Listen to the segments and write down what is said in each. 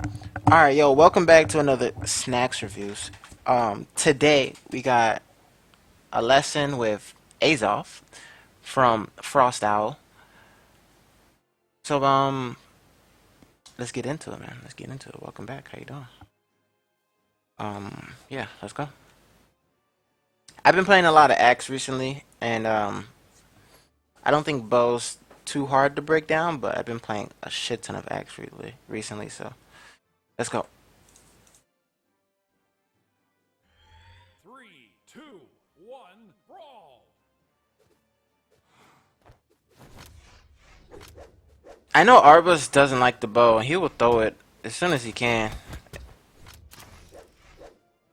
Alright, yo, welcome back to another Snackxs Reviews. Today we got a lesson with Azov from Frost Owl. So, let's get into it, man. Let's get into it. Welcome back. How you doing? Yeah, let's go. I've been playing a lot of Axe recently, and I don't think Bow's too hard to break down, but I've been playing a shit ton of Axe recently, so let's go. Three, two, one, brawl! I know Arbus doesn't like the bow, and he will throw it as soon as he can.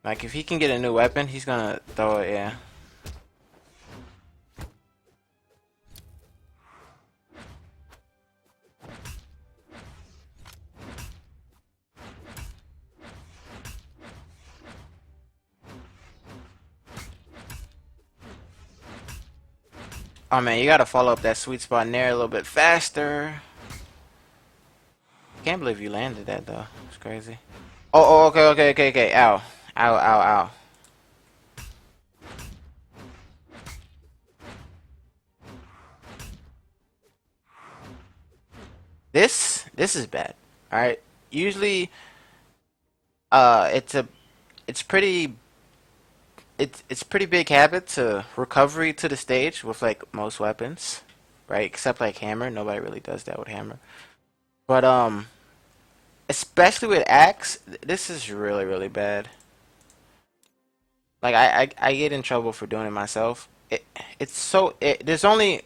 Like, if he can get a new weapon, he's gonna throw it, yeah. Oh man, you gotta follow up that sweet spot in there a little bit faster. Can't believe you landed that though. It's crazy. Oh, okay. Ow. Ow. This is bad. Alright. Usually, it's a, it's pretty, it's pretty big habit to recovery to the stage with like most weapons, right? Except like hammer. Nobody really does that with hammer. But especially with axe, this is really bad. Like I get in trouble for doing it myself. It's so there's only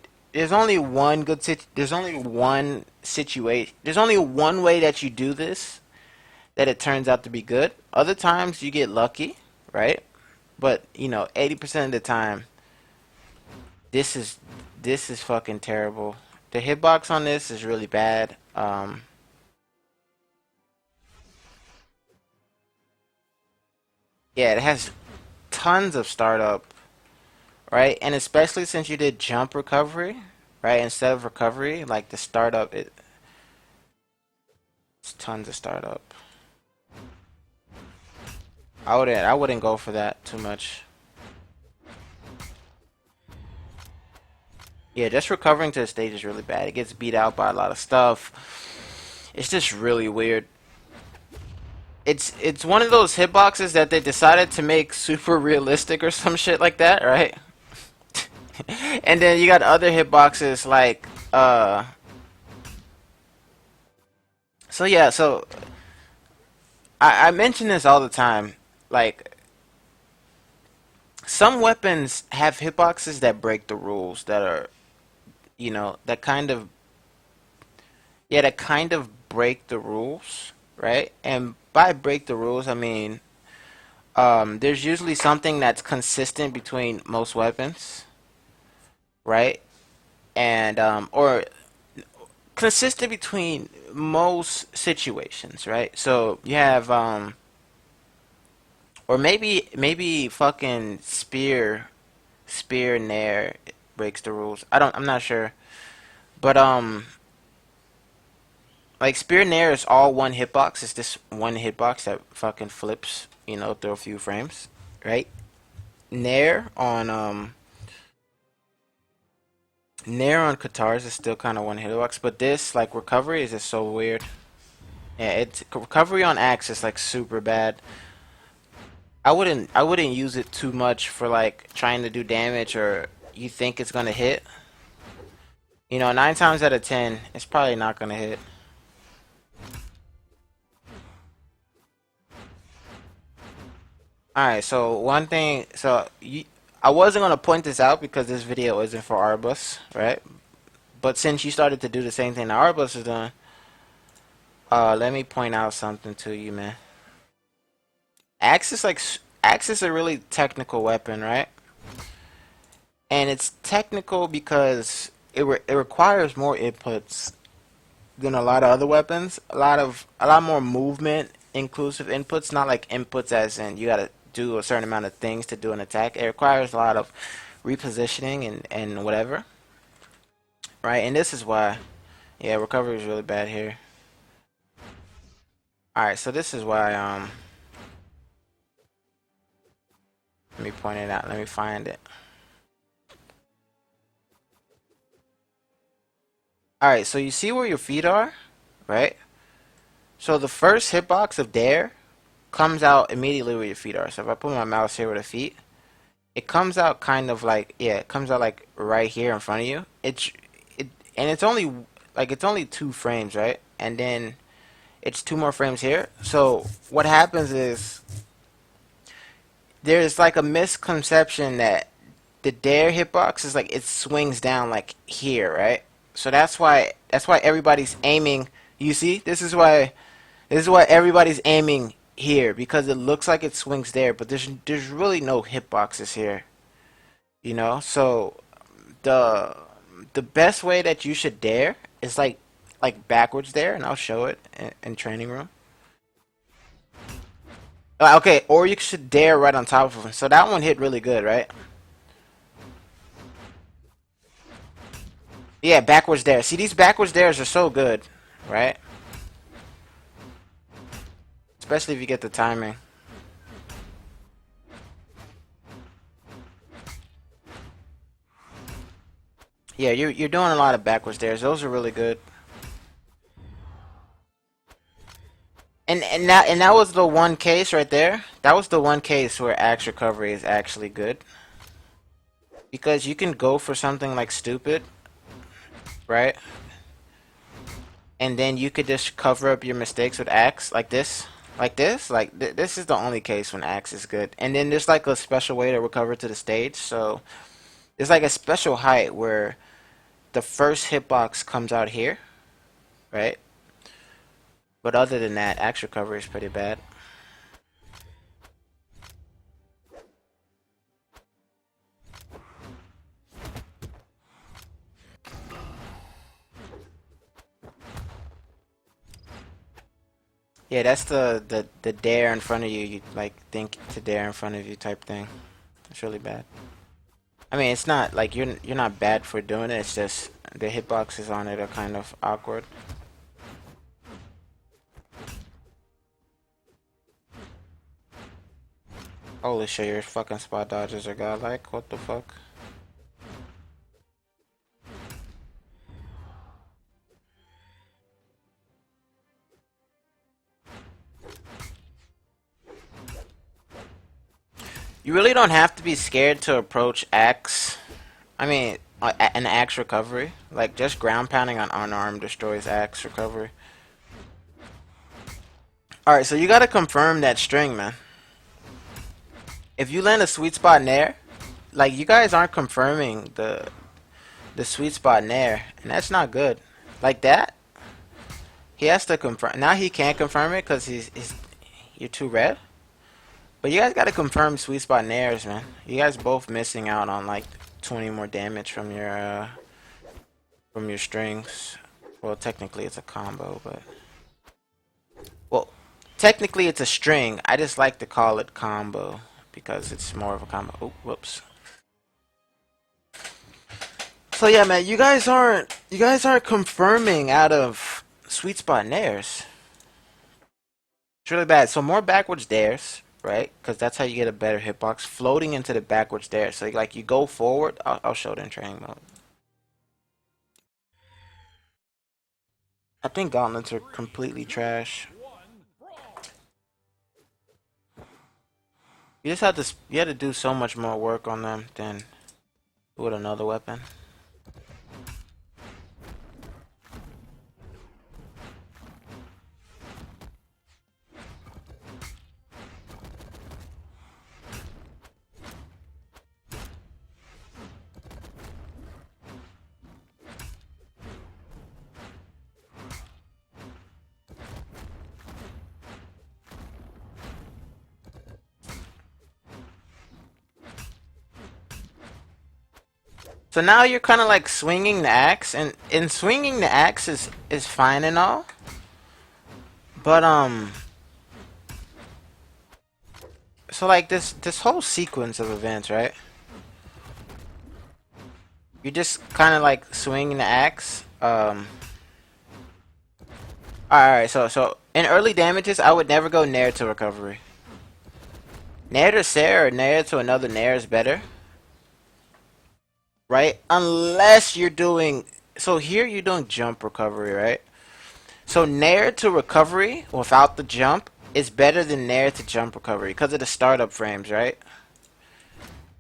one there's only one situation there's only one way that you do this that it turns out to be good. Other times you get lucky, right? But 80% of the time this is this is fucking terrible. The hitbox on this is really bad. Yeah, it has tons of startup, right? And especially since you did jump recovery, right? Instead of recovery, like the startup, it's tons of startup. I wouldn't go for that too much. Yeah, just recovering to the stage is really bad. It gets beat out by a lot of stuff. It's just really weird. It's one of those hitboxes that they decided to make super realistic or some shit like that, right? And then you got other hitboxes like so yeah, so I mention this all the time. Like, some weapons have hitboxes that break the rules that are, that kind of, yeah, that kind of break the rules, right? And by break the rules, I mean, there's usually something that's consistent between most weapons, right? And, or consistent between most situations, right? So you have, or maybe fucking spear nair breaks the rules. I'm not sure. But like spear nair is all one hitbox. It's this one hitbox that fucking flips, through a few frames, right? Nair on Nair on Katars is still kind of one hitbox, but this like recovery is just so weird. Yeah, it's recovery on axe is like super bad. I wouldn't use it too much for like trying to do damage or you think it's gonna hit. 9 times out of 10, it's probably not gonna hit. Alright, so one thing, I wasn't gonna point this out because this video isn't for Arbus, right? But since you started to do the same thing that Arbus is doing, let me point out something to you, man. Axe is like Axe is a really technical weapon, right? And it's technical because it requires more inputs than a lot of other weapons. A lot more movement inclusive inputs, not like inputs as in you gotta do a certain amount of things to do an attack. It requires a lot of repositioning and whatever. Right? And this is why, yeah, recovery is really bad here. Alright, so this is why, let me point it out. Let me find it. Alright, so you see where your feet are, right? So the first hitbox of dare comes out immediately where your feet are. So if I put my mouse here with the feet, it comes out kind of like, yeah, it comes out like right here in front of you. It and it's only like it's only 2 frames, right? And then it's 2 more frames here. So what happens is there's like a misconception that the dare hitbox is like it swings down like here, right? So that's why everybody's aiming. You see, this is why everybody's aiming here because it looks like it swings there, but there's really no hitboxes here, you know. So the the best way that you should dare is like backwards there, and I'll show it in training room. Okay, or you should dare right on top of him. So that one hit really good, right? Yeah, backwards there. See, these backwards dares are so good, right? Especially if you get the timing. Yeah, you're doing a lot of backwards dares. Those are really good. And that was the one case right there. That was the one case where axe recovery is actually good because you can go for something like stupid, right? And then you could just cover up your mistakes with axe like this. Like this, this is the only case when axe is good. And then there's like a special way to recover to the stage. So there's like a special height where the first hitbox comes out here, right? But other than that, axe recovery is pretty bad. Yeah, that's the dare in front of you. You like think to dare in front of you type thing. It's really bad. I mean, it's not like you're not bad for doing it. It's just the hitboxes on it are kind of awkward. Holy shit, your fucking spot dodges are godlike. What the fuck? You really don't have to be scared to approach axe. I mean, an axe recovery. Like just ground pounding on unarmed destroys axe recovery. All right, so you gotta confirm that string, man. If you land a sweet spot in there, like you guys aren't confirming the sweet spot in there, and that's not good. Like that, he has to confirm. Now he can't confirm it because he's you're too red. But you guys gotta confirm sweet spot in airs, man. You guys both missing out on like 20 more damage from your strings. Well, technically it's a combo, but well, technically it's a string. I just like to call it combo because it's more of a combo. Oh, whoops. So yeah, man, you guys aren't confirming out of sweet spot nairs. It's really bad. So more backwards dares, right? Because that's how you get a better hitbox. Floating into the backwards dare. So like you go forward. I'll show it in training mode. I think gauntlets are completely trash. You just have to you had to do so much more work on them than with another weapon. So now you're kind of like swinging the axe, and in swinging the axe is fine and all, but so like this whole sequence of events, right? You're just kind of like swinging the axe, Alright, so in early damages, I would never go Nair to recovery. Nair to Sair or Nair to another Nair is better, right? Unless you're doing. So here you're doing jump recovery, right? So Nair to recovery without the jump is better than Nair to jump recovery because of the startup frames, right?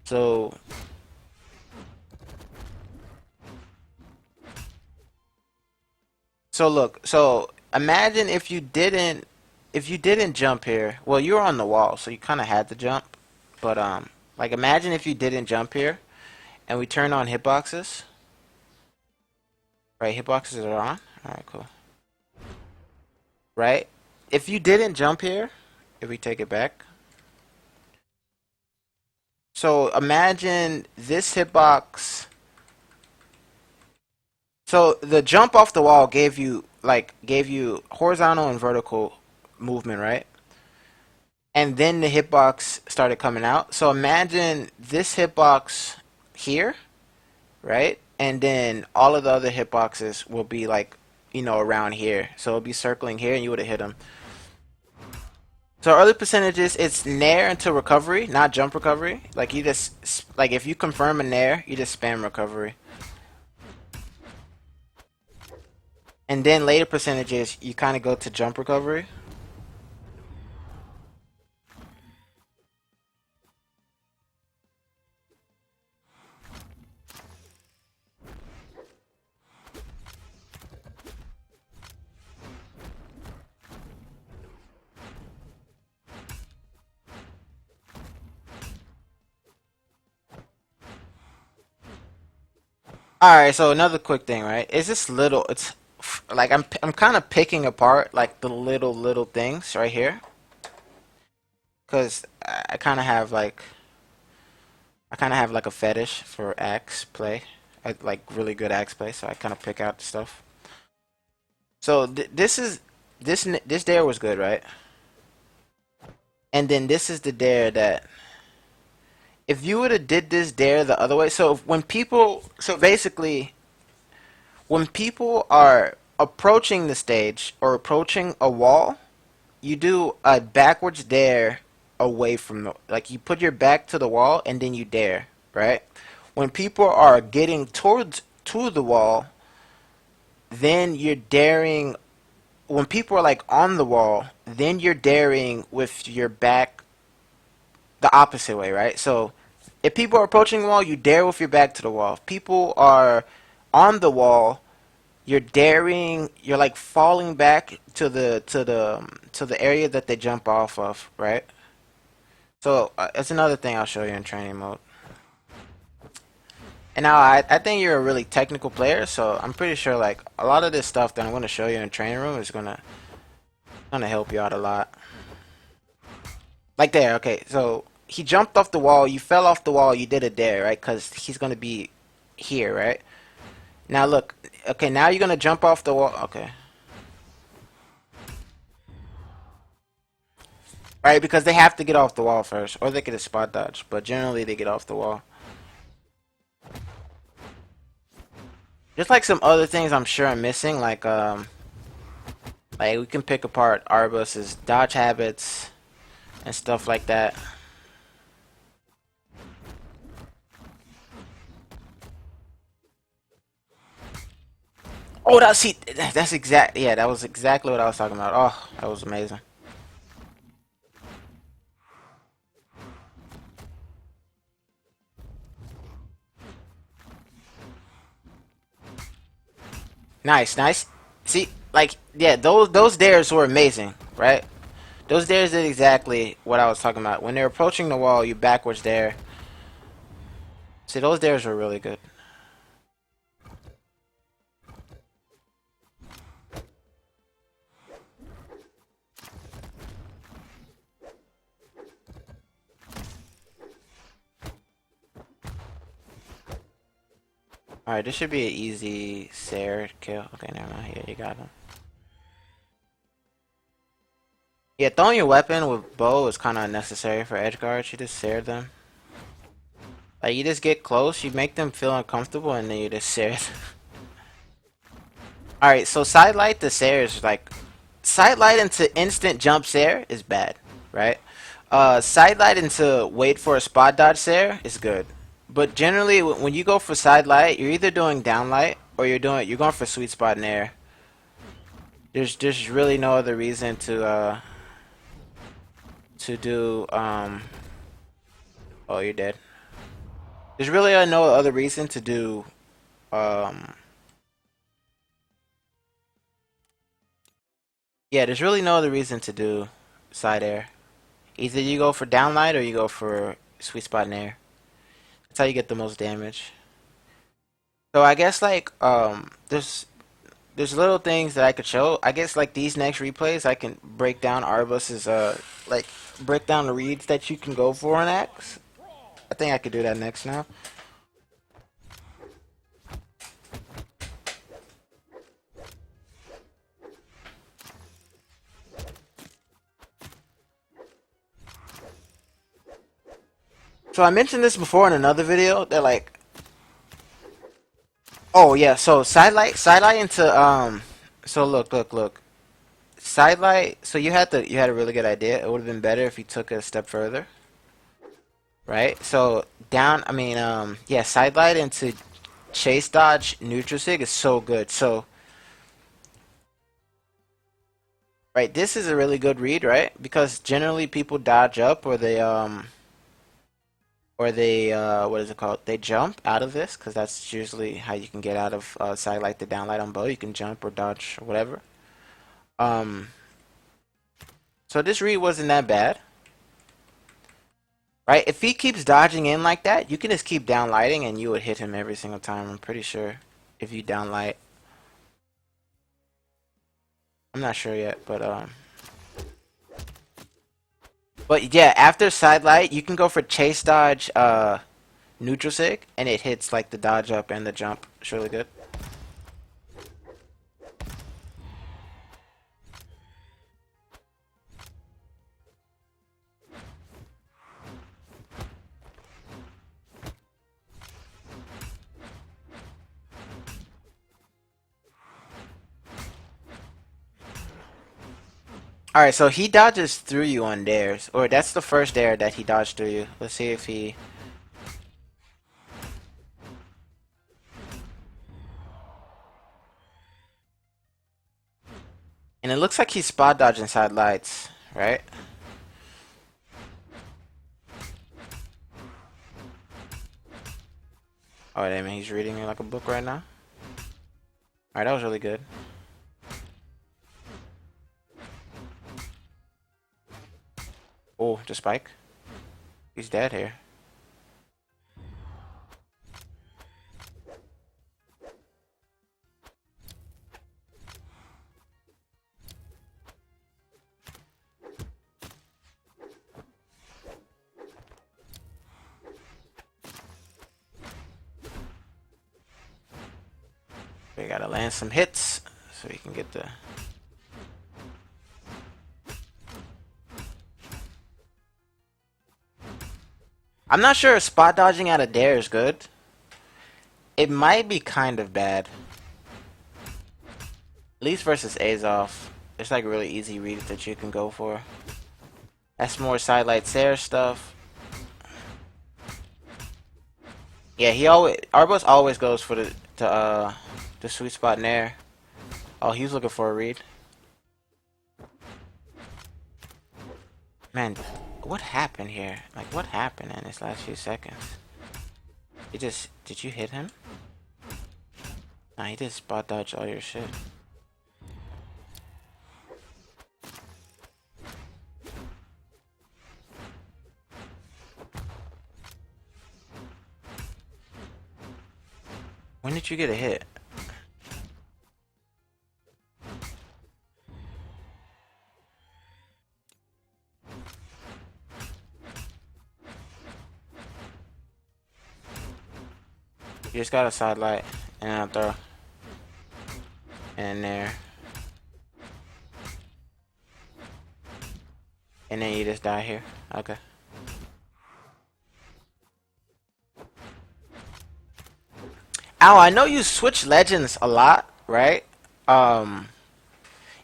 So look, so imagine if you didn't jump here. Well, you were on the wall, so you kind of had to jump. But like imagine if you didn't jump here and we turn on hitboxes. Right, hitboxes are on. All right, cool. Right? If you didn't jump here, if we take it back. So imagine this hitbox. So the jump off the wall gave you horizontal and vertical movement, right? And then the hitbox started coming out. So imagine this hitbox here, right? And then all of the other hitboxes will be like, around here. So it'll be circling here and you would have hit them. So early percentages, it's nair into recovery, not jump recovery. Like you just, like if you confirm a nair, you just spam recovery. And then later percentages, you kind of go to jump recovery. All right, so another quick thing, right? Is this little? It's like I'm kind of picking apart like the little things right here, cause I kind of have like a fetish for axe play. I like really good axe play, so I kind of pick out stuff. So this is this dare was good, right? And then this is the dare that if you would have did this dare the other way. So when people, so basically when people are approaching the stage or approaching a wall, you do a backwards dare away from the, like you put your back to the wall and then you dare, right? When people are getting towards to the wall, then you're daring. When people are like on the wall, then you're daring with your back the opposite way, right? So if people are approaching the wall, you dare with your back to the wall. If people are on the wall, you're daring, you're like falling back to the area that they jump off of, right? So that's another thing I'll show you in training mode. And now I think you're a really technical player, so I'm pretty sure like a lot of this stuff that I'm going to show you in training room is gonna help you out a lot. Like there, okay. So he jumped off the wall, you fell off the wall, you did a dare, right? Because he's gonna be here, right? Now look, okay. Now you're gonna jump off the wall, okay? Right, because they have to get off the wall first, or they could have spot dodge, but generally they get off the wall. Just like some other things I'm sure I'm missing, like we can pick apart Arbus's dodge habits and stuff like that. Oh, that's exact. Yeah, that was exactly what I was talking about. Oh, that was amazing. Nice, nice. See, like, yeah, those dares were amazing, right? Those dares did exactly what I was talking about. When they're approaching the wall, you backwards dare. See, those dares were really good. Alright, this should be an easy Sarah kill. Okay, never mind. Here, you got him. Yeah, throwing your weapon with bow is kind of unnecessary for edge guards. You just Sarah them. Like, you just get close, you make them feel uncomfortable, and then you just Sarah them. Alright, so sidelight the Sarah is like side light into instant jump there is bad, right? Side light into wait for a spot dodge there is good. But generally, when you go for side light, you're either doing down light or you're going for sweet spot in air. There's really no other reason to do oh, you're dead. There's really no other reason to do um yeah, there's really no other reason to do side air. Either you go for downlight or you go for sweet spot in air. That's how you get the most damage. So I guess like there's little things that I could show. I guess like these next replays I can break down Arbus's like break down the reads that you can go for on Axe. I think I could do that next now. So I mentioned this before in another video that like oh yeah, so sidelight into so look. Sidelight, so you had a really good idea. It would have been better if you took it a step further. Right? So down I mean yeah, sidelight into chase dodge neutral sig is so good. So right, this is a really good read, right? Because generally people dodge up or they what is it called? They jump out of this because that's usually how you can get out of side light to down light on bow. You can jump or dodge or whatever. Um, so this read wasn't that bad, right? If he keeps dodging in like that, you can just keep down lighting and you would hit him every single time. I'm pretty sure if you down light. I'm not sure yet, but yeah, after side light, you can go for chase dodge neutral sig, and it hits like the dodge up and the jump. It's really good. Alright, so he dodges through you on dares. Or that's the first dare that he dodged through you. Let's see if he... And it looks like he's spot dodging side lights, right? Oh, damn, he's reading me like a book right now. Alright, that was really good. Oh, the spike. He's dead here. We gotta land some hits so we can get the... I'm not sure if spot dodging out of dare is good. It might be kind of bad. At least versus Azov. It's like really easy reads that you can go for. That's more sidelight Sarah stuff. Yeah, Arbus always goes for the sweet spot in air. Oh, he was looking for a read. Man, what happened here? Like, what happened in this last few seconds? Did you hit him? Nah, he just spot dodged all your shit. When did you get a hit? You just got a side light and a throw. And there. And then you just die here. Okay. Ow, I know you switch legends a lot, right? Um,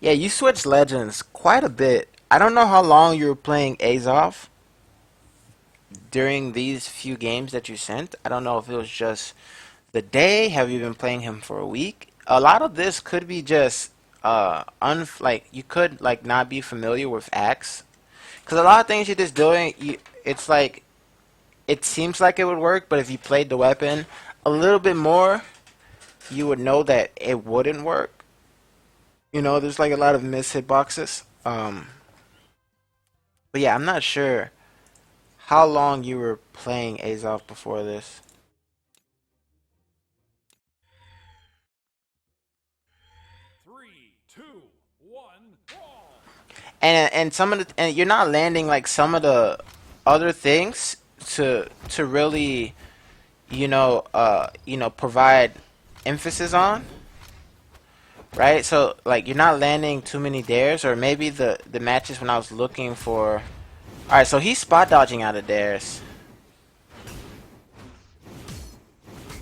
Yeah, you switched legends quite a bit. I don't know how long you were playing Azov during these few games that you sent. I don't know if it was just the day. Have you been playing him for a week? A lot of this could be just like you could like not be familiar with Axe because a lot of things you're just doing. It's like it seems like it would work, but if you played the weapon a little bit more, you would know that it wouldn't work. There's like a lot of miss hitboxes. But yeah, I'm not sure how long you were playing Azov before this. Three, two, one, brawl. And some of the and you're not landing like some of the other things to really provide emphasis on, right? So like you're not landing too many dares, or maybe the matches when I was looking for. All right, so he's spot dodging out of dares.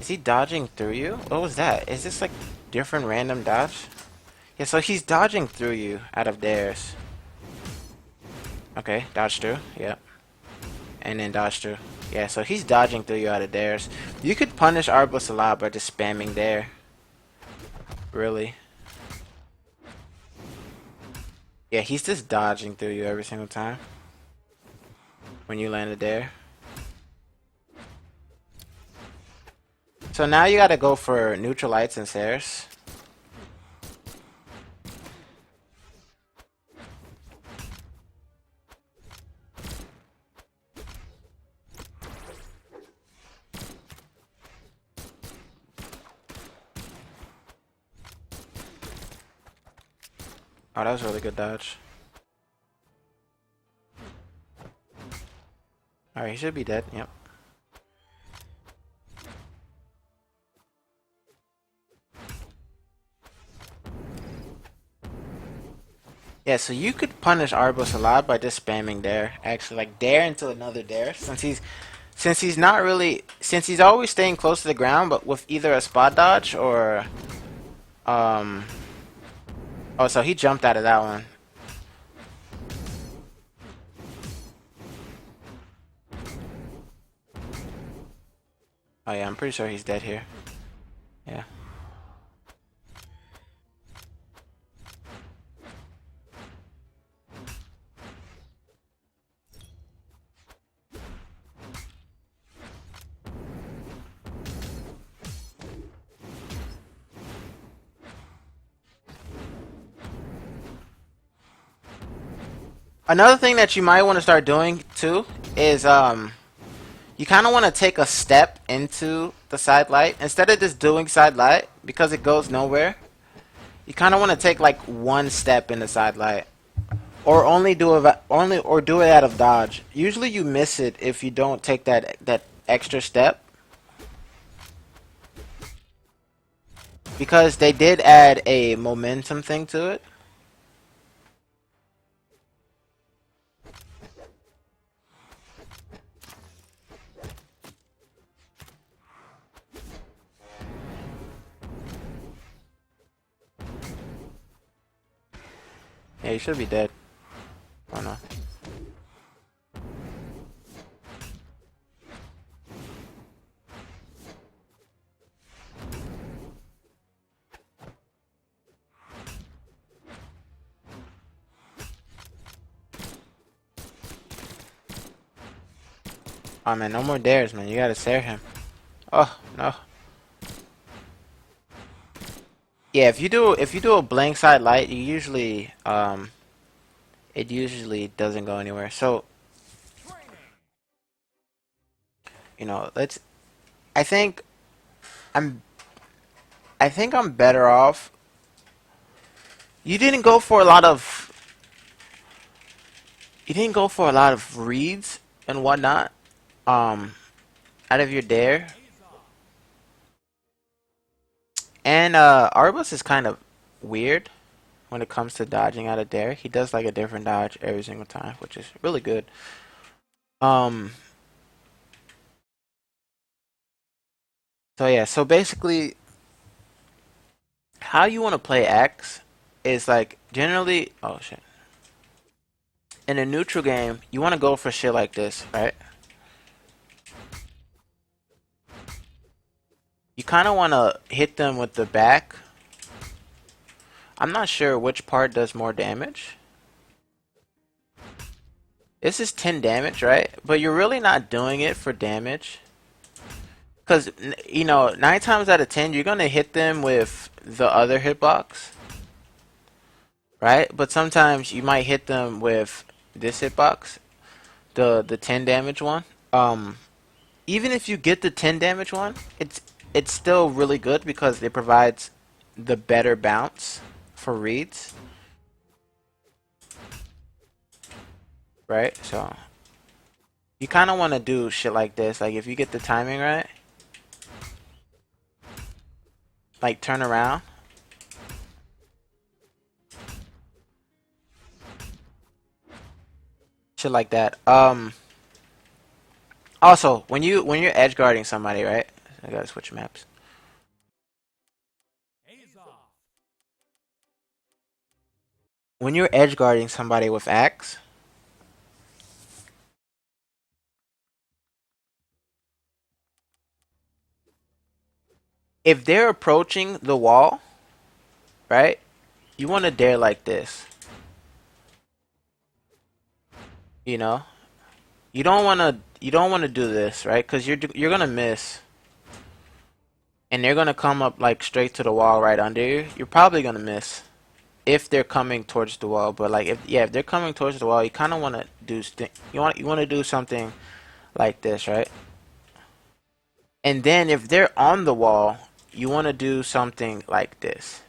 Is he dodging through you? What was that? Is this like different random dodge? Yeah, so he's dodging through you out of dares. Okay, dodge through. Yep. And then dodge through. Yeah, so he's dodging through you out of dares. You could punish Arbus a lot by just spamming dare. Really. Yeah, he's just dodging through you every single time when you land a dare. So now you gotta go for neutral lights and stairs. Oh, that was a really good dodge. Alright, he should be dead. Yep. Yeah, so you could punish Arbus a lot by just spamming dare. Actually, like dare into another dare. Since he's always staying close to the ground, but with either a spot dodge or um. Oh, so he jumped out of that one. Oh yeah, I'm pretty sure he's dead here. Yeah. Another thing that you might want to start doing too is you kind of want to take a step into the side light instead of just doing side light because it goes nowhere. You kind of want to take like one step in the side light, or only do it out of dodge. Usually you miss it if you don't take that extra step because they did add a momentum thing to it. Yeah, you should be dead. Oh no. Oh man, no more dares, man. You gotta stare him. Oh no. Yeah, if you do a blank side light, you usually it usually doesn't go anywhere. So Training. let's. I think I'm. I think I'm better off. You didn't go for a lot of. You didn't go for a lot of reads and whatnot. Um, Out of your dare, Azov. and Arbus is kind of weird when it comes to dodging out of dare. He does like a different dodge every single time, which is really good. Um, so yeah, so basically, how you want to play X is like generally, oh shit. In a neutral game, you want to go for shit like this, right? You kind of want to hit them with the back. I'm not sure which part does more damage. This is 10 damage, right? But you're really not doing it for damage. Because, you know, 9 times out of 10, you're going to hit them with the other hitbox. Right? But sometimes you might hit them with this hitbox. The 10 damage one. Even if you get the 10 damage one, it's still really good because it provides the better bounce for reads. Right? So you kind of want to do shit like this. Like if you get the timing right, like turn around. Shit like that. Also, when you're edge guarding somebody, right? I gotta switch maps. A's off. When you're edge guarding somebody with axe, if they're approaching the wall, right? You want to dare like this. You know, you don't want to do this, right? Because you're gonna miss, and they're gonna come up like straight to the wall right under you. You're probably gonna miss if they're coming towards the wall. But like if they're coming towards the wall, you kind of want to do you want to do something like this, right? And then if they're on the wall, you want to do something like this,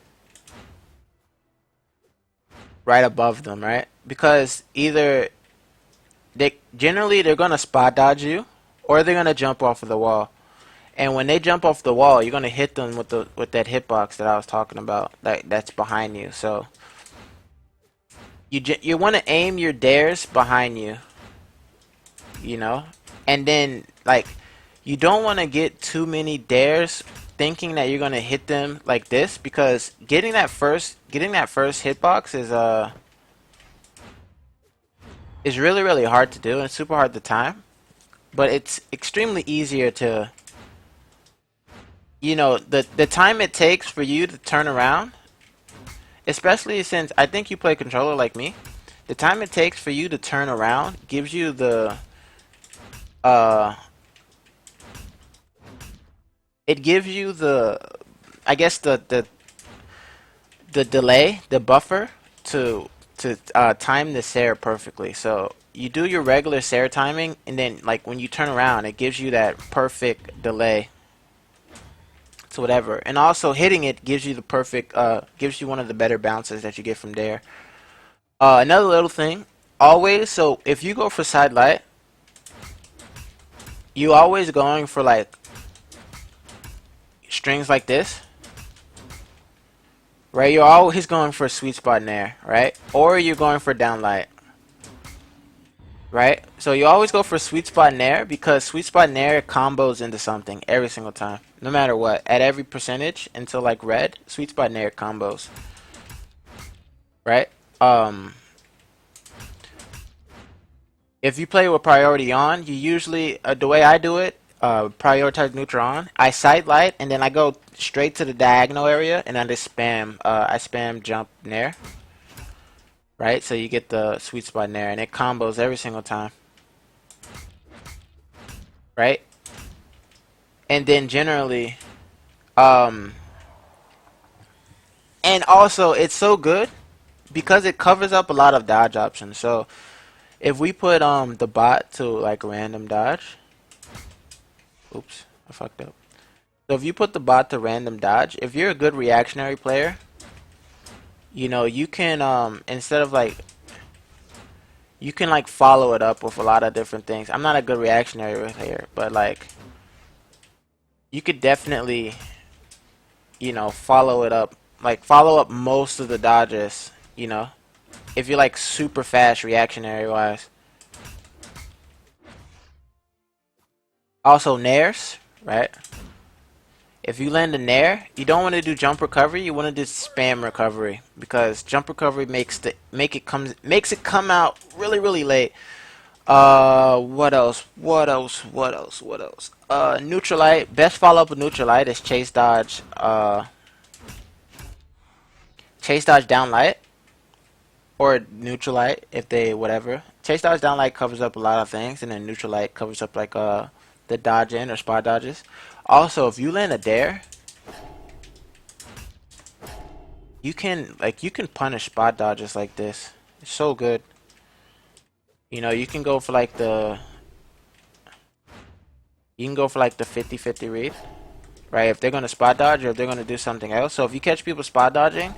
right above them, right? Because either they're gonna spot dodge you, or they're gonna jump off of the wall. And when they jump off the wall, you're gonna hit them with that hitbox that I was talking about, that's behind you. So you want to aim your dares behind you, you know, and then like you don't want to get too many dares thinking that you're gonna hit them like this, because getting that first hitbox is really hard to do, and it's super hard to time. But it's extremely easier to, you know, the time it takes for you to turn around, especially since I think you play controller like me. The time it takes for you to turn around gives you uh it gives you I guess the delay, the buffer to time the Sarah perfectly. So you do your regular Sarah timing, and then like when you turn around, it gives you that perfect delay to whatever. And also hitting it gives you the perfect, gives you one of the better bounces that you get from there. Another little thing, always. So if you go for side light, you always going for like strings like this. Right, you're always going for a sweet spot in there, right? Or you're going for downlight, right? So you always go for a sweet spot in there, because sweet spot in there combos into something every single time, no matter what. At every percentage until like red, sweet spot in there combos, right? If you play with priority on, you usually the way I do it, prioritize neutral on. I sight light, and then I go straight to the diagonal area, and I just spam. I spam jump nair, right? So you get the sweet spot in there, and it combos every single time, right? And then generally, um, and also it's so good because it covers up a lot of dodge options. So if we put the bot to like random dodge, oops, I fucked up. So if you put the bot to random dodge, if you're a good reactionary player, you know, you can instead of like you can like follow it up with a lot of different things. I'm not a good reactionary player, but like you could definitely, you know, follow it up, like follow up most of the dodges, you know, if you're like super fast reactionary wise. Also nairs, right? If you land a nair, you don't want to do jump recovery. You want to do spam recovery because jump recovery makes it come out really late. What else? What else? What else? What else? Neutralite. Best follow up with Neutralite is chase dodge down light or Neutralite if they whatever. Chase dodge down light covers up a lot of things, and then Neutralite covers up like the dodge in or spot dodges. Also, if you land a dare, you can punish spot dodges like this. It's so good. You know, you can go for like the 50-50 read, right? If they're gonna spot dodge or if they're gonna do something else. So if you catch people spot dodging,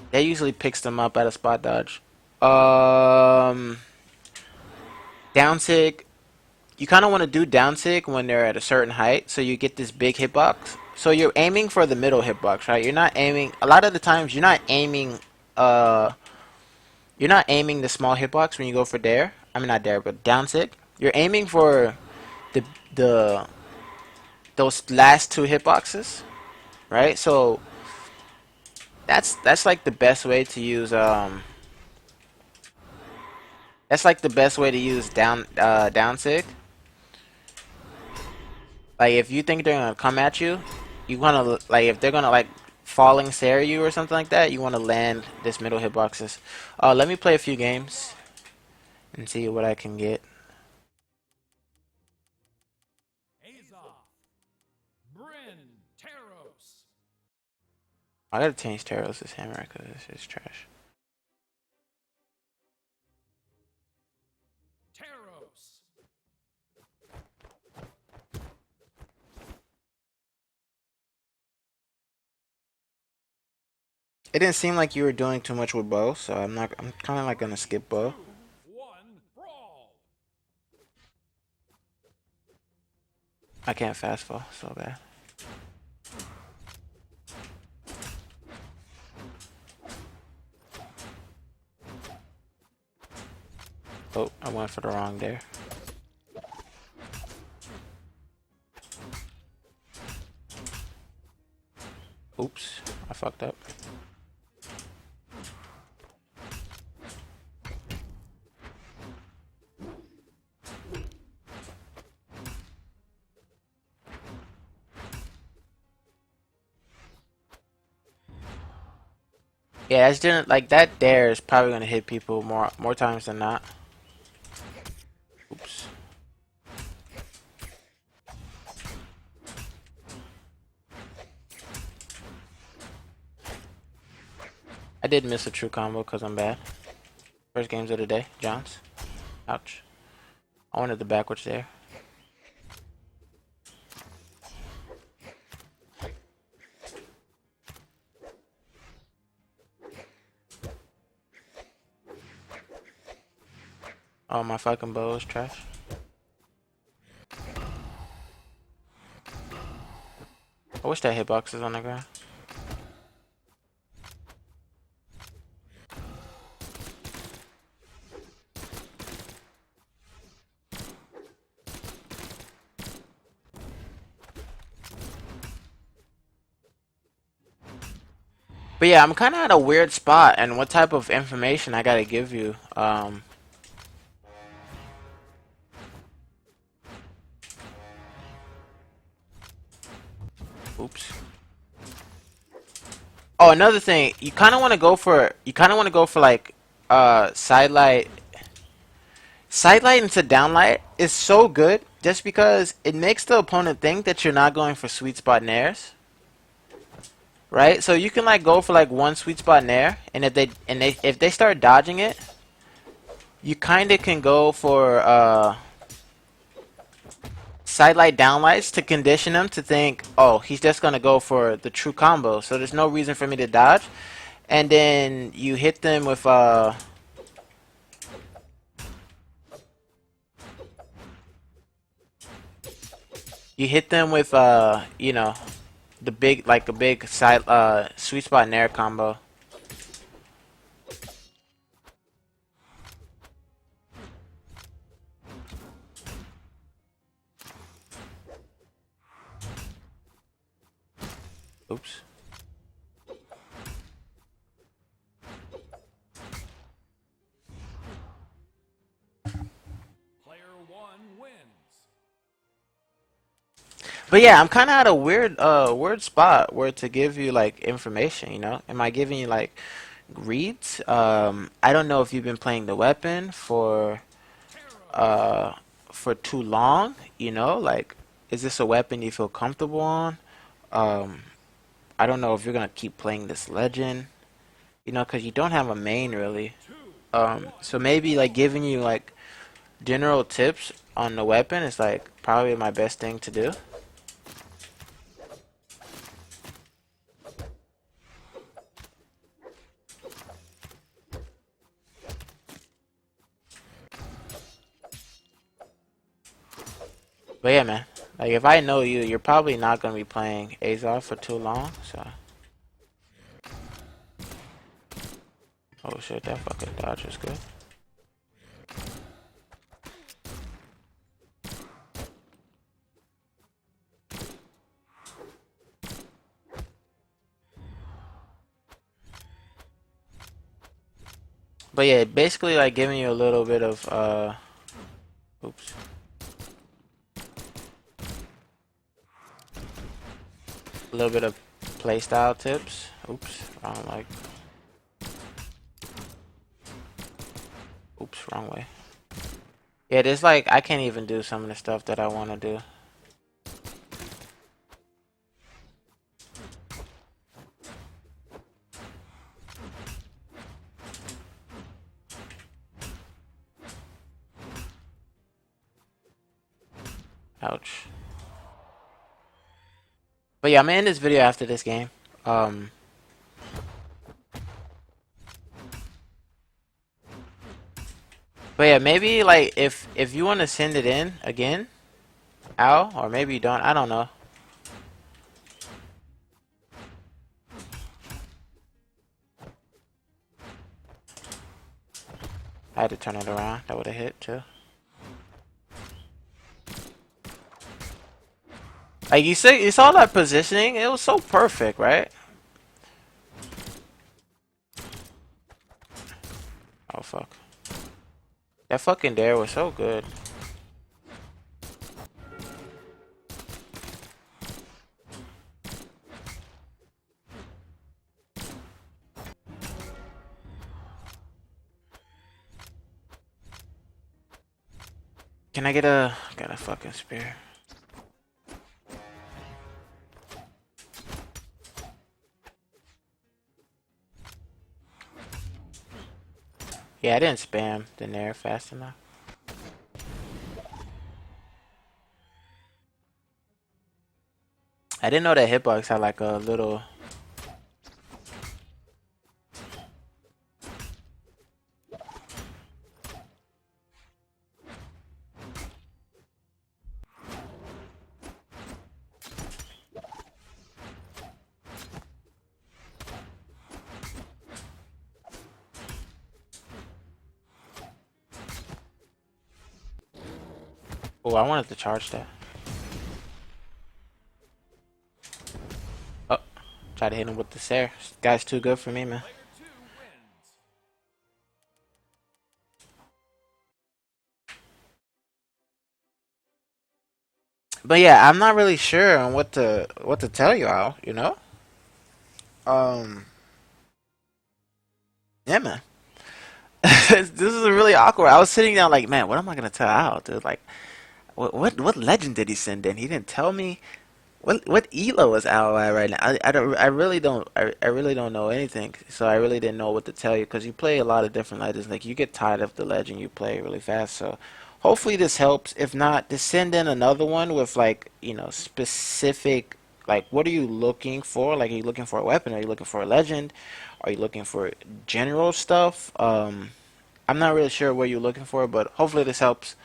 that usually picks them up at a spot dodge. Um, Down sig. You kind of want to do down sig when they're at a certain height, so you get this big hitbox. So you're aiming for the middle hitbox, right? You're not aiming. A lot of the times, you're not aiming. You're not aiming the small hitbox when you go for dare. I mean not dare, but down sig. You're aiming for the the those last two hitboxes, right? So that's like the best way to use that's like the best way to use down sig. Like if you think they're gonna come at you, you wanna like if they're gonna like falling stare you or something like that, you wanna land this middle hitboxes. Let me play a few games and see what I can get. Azov. Bryn. Taros. I gotta change Taros' hammer because it's trash. Taros. It didn't seem like you were doing too much with bow, so I'm not. I'm kind of like gonna skip bow. 2, 1, brawl. I can't fast fall so bad. Oh, I went for the wrong there. Oops, I fucked up. Yeah, that's didn't like that. Dare is probably gonna hit people more times than not. Oops. I did miss a true combo because I'm bad. First games of the day, Johns. Ouch. I wanted the backwards there. Oh, my fucking bow is trash. I wish that hitbox is on the ground. But yeah, I'm kind of at a weird spot, and what type of information I gotta give you? Oops. Oh, another thing, you kind of want to go for like sidelight. Sidelight into downlight is so good just because it makes the opponent think that you're not going for sweet spot nairs, right? So you can like go for like one sweet spot nair, and if they start dodging it, you kind of can go for sidelight downlights to condition them to think, oh, he's just gonna go for the true combo, so there's no reason for me to dodge. And then you hit them with you know, the big like a big side sweet spot nair combo. Oops. Player one wins. But yeah, I'm kind of at a weird spot where to give you like information, you know? Am I giving you like reads? I don't know if you've been playing the weapon Teros. uh for too long, you know? Like, is this a weapon you feel comfortable on? Um, I don't know if you're gonna keep playing this legend, you know, because you don't have a main really. Two. So One. maybe like Brawl. giving you like general tips on the weapon is like probably my best thing to do. But yeah, man. Like if I know you, you're probably not gonna be playing Azov for too long. So, oh shit, that fucking dodge is good. But yeah, basically like giving you a little bit of oops, a little bit of playstyle tips. Oops, wrong like, oops, wrong way. Yeah, there's like I can't even do some of the stuff that I want to do. Ouch. But yeah, I'm gonna end this video after this game. Um, but yeah, maybe like if you want to send it in again, Al, or maybe you don't. I don't know. I had to turn it around. That would have hit too. Like you saw that positioning. It was so perfect, right? Oh fuck. That fucking dare was so good. Can I get a got a fucking spear? Yeah, I didn't spam the nair fast enough. I didn't know that hitbox had like a little. Oh, I wanted to charge that. Oh, try to hit him with the Sair. This guy's too good for me, man. Player two wins. But yeah, I'm not really sure on what to tell you all. You know. Um. Yeah, man. This is really awkward. I was sitting down like, man, what am I gonna tell Al, dude? Like, what legend did he send in? He didn't tell me. What elo is Al at right now? I really don't I really don't know anything. So I really didn't know what to tell you because you play a lot of different legends. Like you get tired of the legend you play really fast. So hopefully this helps. If not, just send in another one with like specific like what are you looking for? Like are you looking for a weapon? Are you looking for a legend? Are you looking for general stuff? I'm not really sure what you're looking for, but hopefully this helps.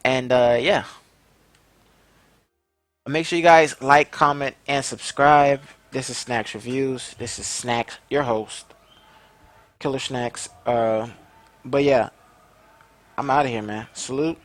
And yeah. Make sure you guys like, comment, and subscribe. This is Snackxs Reviews. This is Snackxs, your host, Killer Snackxs. But yeah, I'm out of here, man. Salute.